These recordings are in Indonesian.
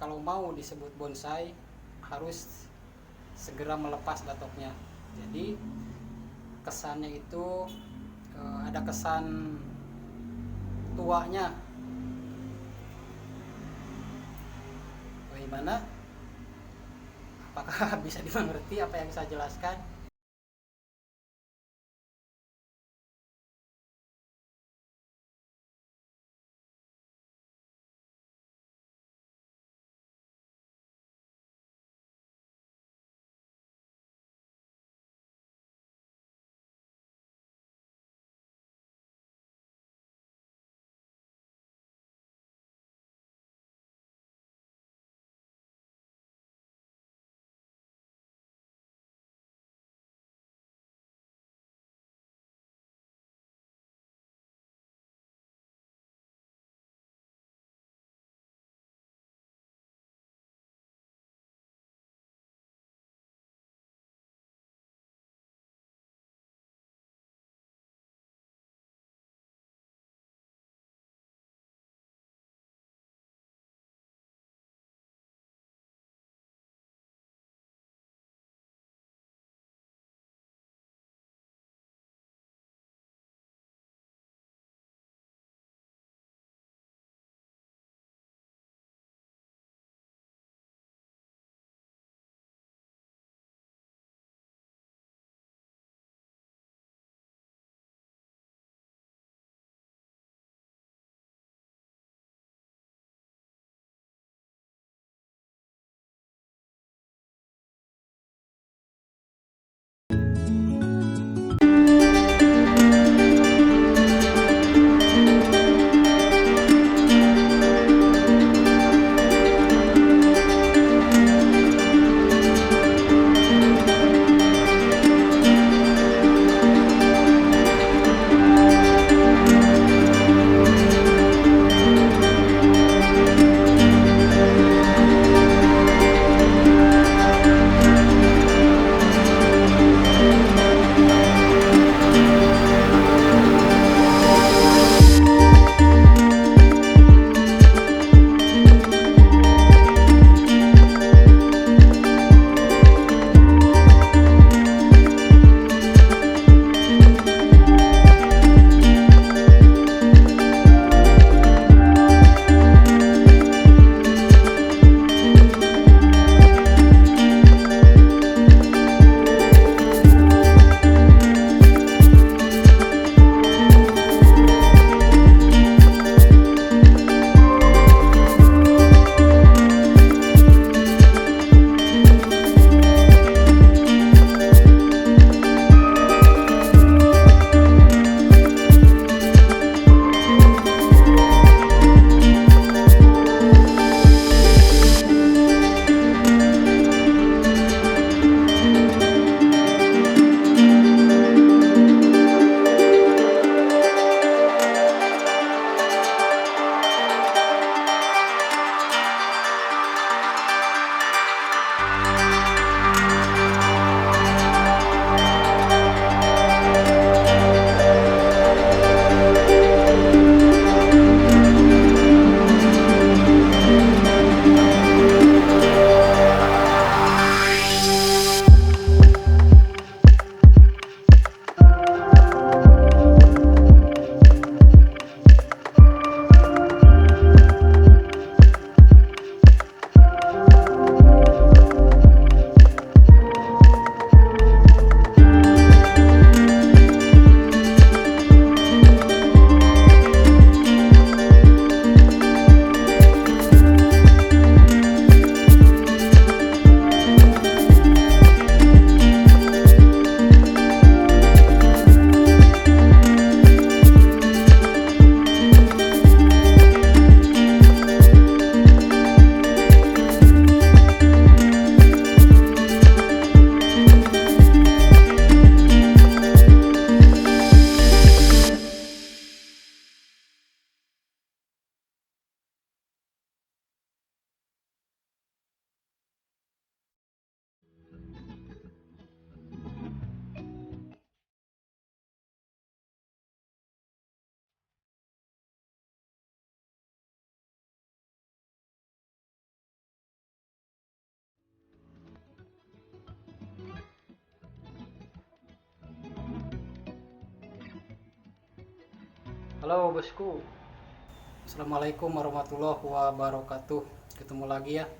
kalau mau disebut bonsai harus segera melepas batoknya. Jadi kesannya itu ada kesan tuanya. Bagaimana? Apakah bisa dimengerti apa yang saya jelaskan? Halo bosku. Assalamualaikum warahmatullahi wabarakatuh. Ketemu lagi ya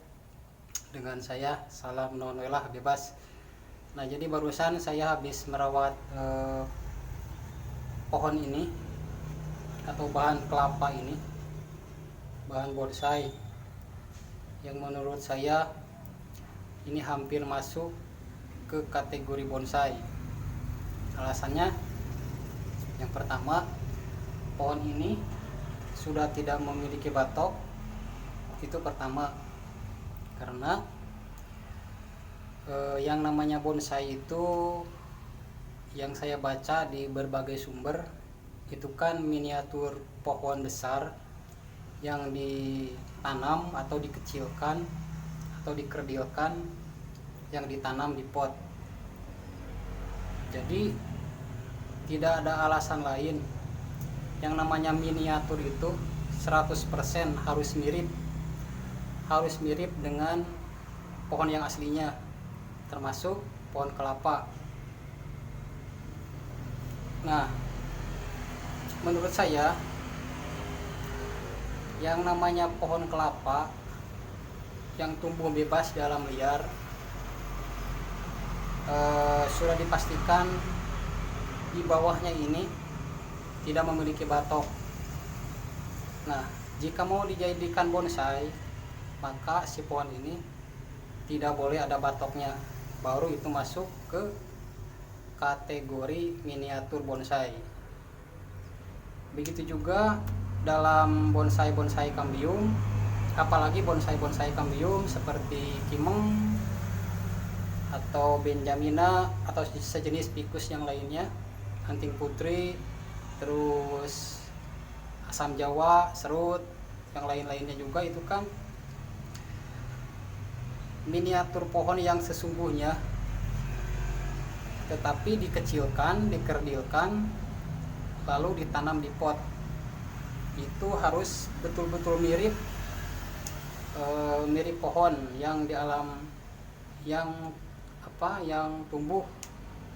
dengan saya, Salam Nonwelah Bebas. Nah, jadi barusan saya habis merawat pohon ini atau bahan kelapa ini, bahan bonsai yang menurut saya ini hampir masuk ke kategori bonsai. Alasannya yang pertama, pohon ini sudah tidak memiliki batok. Itu pertama, karena yang namanya bonsai itu yang saya baca di berbagai sumber itu kan miniatur pohon besar yang ditanam atau dikecilkan atau dikerdilkan, yang ditanam di pot. Jadi tidak ada alasan lain. Yang namanya miniatur itu 100% harus mirip dengan pohon yang aslinya, termasuk pohon kelapa. Nah, menurut saya yang namanya pohon kelapa yang tumbuh bebas di alam liar sudah dipastikan di bawahnya ini tidak memiliki batok. Nah, jika mau dijadikan bonsai, maka si pohon ini tidak boleh ada batoknya, baru itu masuk ke kategori miniatur bonsai. Begitu juga dalam bonsai-bonsai kambium, apalagi bonsai-bonsai kambium seperti kimeng atau benjamina atau sejenis ficus yang lainnya, anting putri, terus asam jawa, serut, yang lain-lainnya juga, itu kan miniatur pohon yang sesungguhnya, tetapi dikecilkan, dikerdilkan, lalu ditanam di pot. Itu harus betul-betul mirip pohon yang di alam, yang tumbuh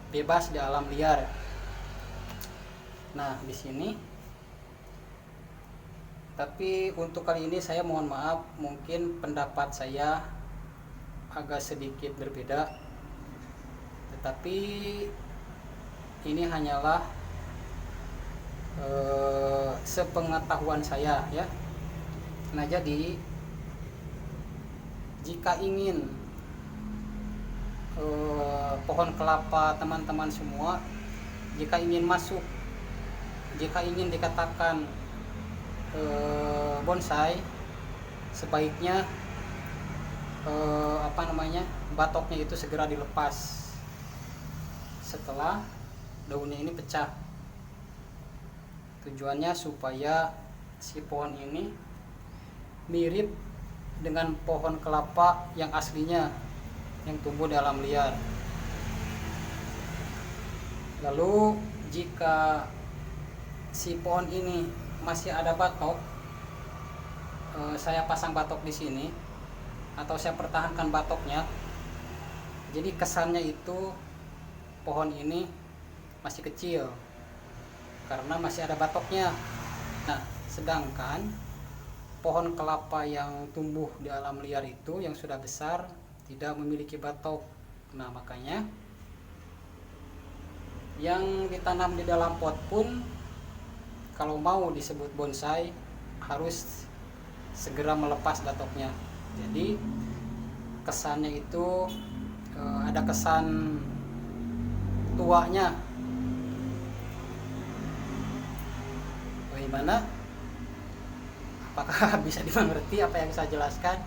bebas di alam liar. Nah, di sini, tapi untuk kali ini saya mohon maaf, mungkin pendapat saya agak sedikit berbeda, tetapi ini hanyalah sepengetahuan saya ya. Nah, jadi jika ingin pohon kelapa teman-teman semua, jika ingin masuk, jika ingin dikatakan bonsai, sebaiknya batoknya itu segera dilepas setelah daunnya ini pecah. Tujuannya supaya si pohon ini mirip dengan pohon kelapa yang aslinya, yang tumbuh di alam liar. Lalu jika si pohon ini masih ada batok, saya pasang batok di sini atau saya pertahankan batoknya, jadi kesannya itu pohon ini masih kecil karena masih ada batoknya. Nah, sedangkan pohon kelapa yang tumbuh di alam liar itu yang sudah besar tidak memiliki batok. Nah, makanya yang ditanam di dalam pot pun kalau mau disebut bonsai harus segera melepas batoknya. Jadi kesannya itu ada kesan tuanya. Bagaimana? Apakah bisa dimengerti apa yang saya jelaskan?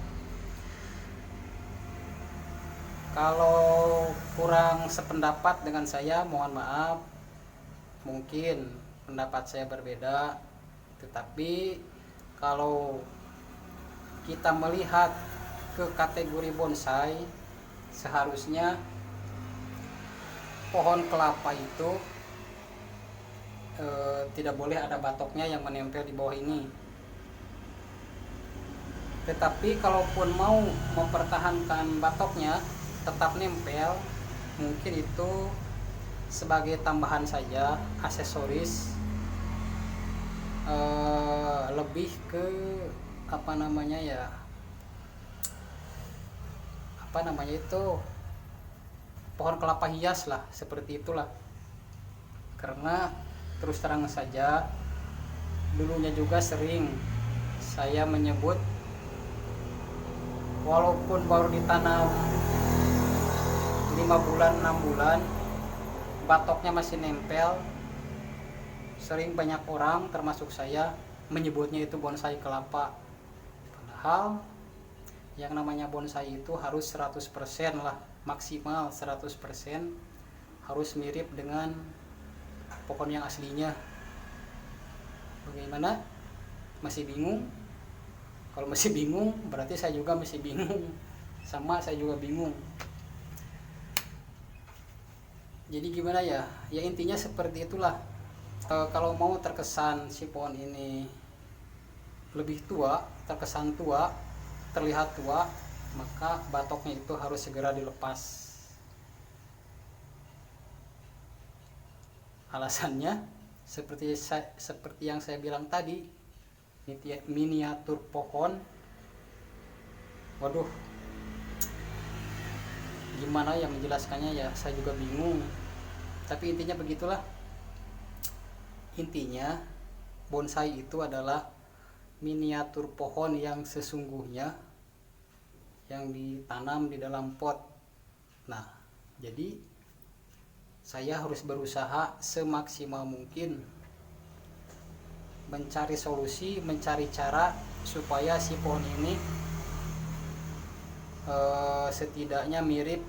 Kalau kurang sependapat dengan saya, mohon maaf. Mungkin pendapat saya berbeda, tetapi kalau kita melihat ke kategori bonsai, seharusnya pohon kelapa itu tidak boleh ada batoknya yang menempel di bawah ini. Tetapi kalaupun mau mempertahankan batoknya tetap nempel, mungkin itu sebagai tambahan saja, aksesoris lebih ke apa namanya ya, apa namanya itu, pohon kelapa hias lah, seperti itulah. Karena terus terang saja, dulunya juga sering saya menyebut, walaupun baru ditanam 5 bulan 6 bulan batoknya masih nempel, sering banyak orang termasuk saya menyebutnya itu bonsai kelapa. Padahal yang namanya bonsai itu harus 100% lah, maksimal 100% harus mirip dengan pohon yang aslinya. Bagaimana? Masih bingung? Kalau masih bingung berarti saya juga masih bingung, sama saya juga bingung. Jadi gimana ya, ya intinya seperti itulah. Kalau mau terkesan si pohon ini lebih tua, terkesan tua, terlihat tua, maka batoknya itu harus segera dilepas. Alasannya seperti yang saya bilang tadi, miniatur pohon. Waduh, gimana yang menjelaskannya ya, saya juga bingung. Tapi intinya begitulah. Intinya bonsai itu adalah miniatur pohon yang sesungguhnya, yang ditanam di dalam pot. Nah, jadi saya harus berusaha semaksimal mungkin mencari solusi, mencari cara supaya si pohon ini setidaknya mirip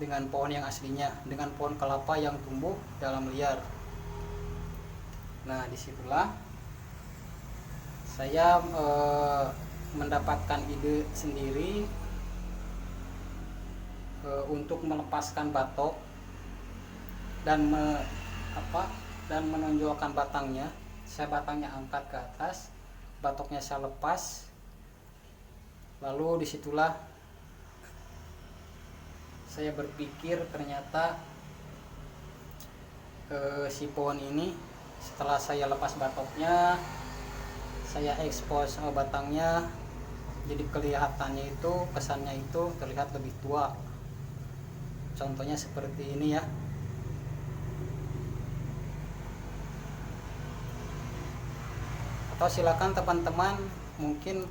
dengan pohon yang aslinya, dengan pohon kelapa yang tumbuh dalam liar. Nah, disitulah saya mendapatkan ide sendiri untuk melepaskan batok dan menonjolkan batangnya. Saya batangnya angkat ke atas, batoknya saya lepas, lalu disitulah saya berpikir ternyata si pohon ini setelah saya lepas batoknya, saya ekspos batangnya, jadi kelihatannya itu, kesannya itu terlihat lebih tua. Contohnya seperti ini ya. Atau silakan teman-teman mungkin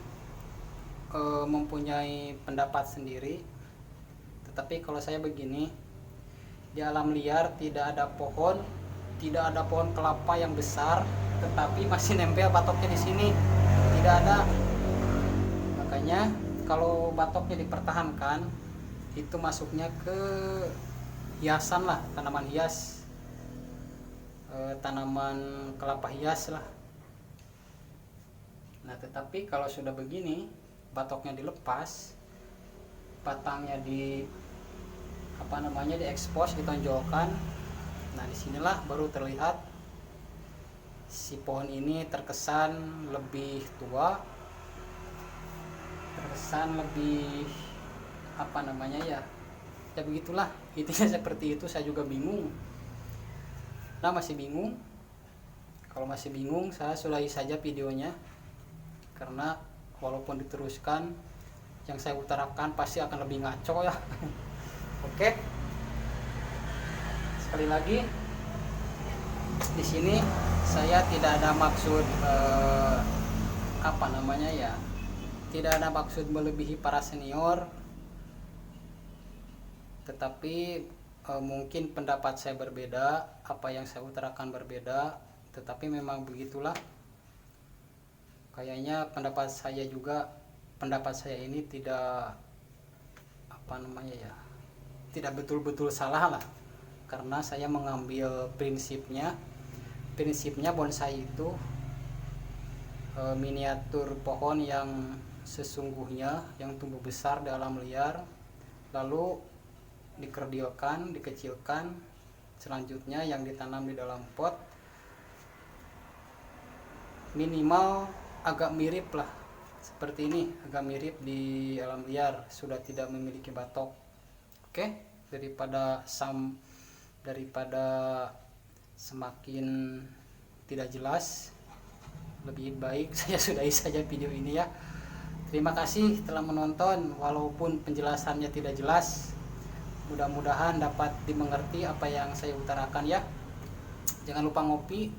mempunyai pendapat sendiri. Tetapi kalau saya begini, di alam liar tidak ada pohon kelapa yang besar, tetapi masih nempel batoknya di sini, tidak ada. Makanya kalau batoknya dipertahankan, itu masuknya ke hiasan lah, tanaman hias, tanaman kelapa hias lah. Nah, tetapi kalau sudah begini, batoknya dilepas, batangnya diekspos, ditonjolkan. Nah, disinilah baru terlihat si pohon ini terkesan lebih tua, terkesan lebih ya begitulah. Intinya seperti itu. Saya juga bingung. Nah, masih bingung. Kalau masih bingung, saya sudahi saja videonya, karena walaupun diteruskan, yang saya utarakan pasti akan lebih ngaco ya. Oke. Sekali lagi, di sini saya tidak ada maksud tidak ada maksud melebihi para senior, tetapi mungkin pendapat saya berbeda, apa yang saya utarakan berbeda, tetapi memang begitulah. Kayaknya pendapat saya ini tidak tidak betul-betul salah lah, karena saya mengambil prinsipnya bonsai itu miniatur pohon yang sesungguhnya, yang tumbuh besar di alam liar, lalu dikerdilkan, dikecilkan, selanjutnya yang ditanam di dalam pot, minimal agak mirip lah seperti ini, agak mirip di alam liar, sudah tidak memiliki batok. Oke, daripada semakin tidak jelas, lebih baik saya sudahi saja video ini ya. Terima kasih telah menonton, walaupun penjelasannya tidak jelas. Mudah-mudahan dapat dimengerti apa yang saya utarakan ya. Jangan lupa ngopi,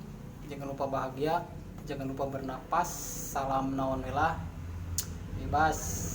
jangan lupa bahagia, jangan lupa bernapas. Salam naon welah, bebas.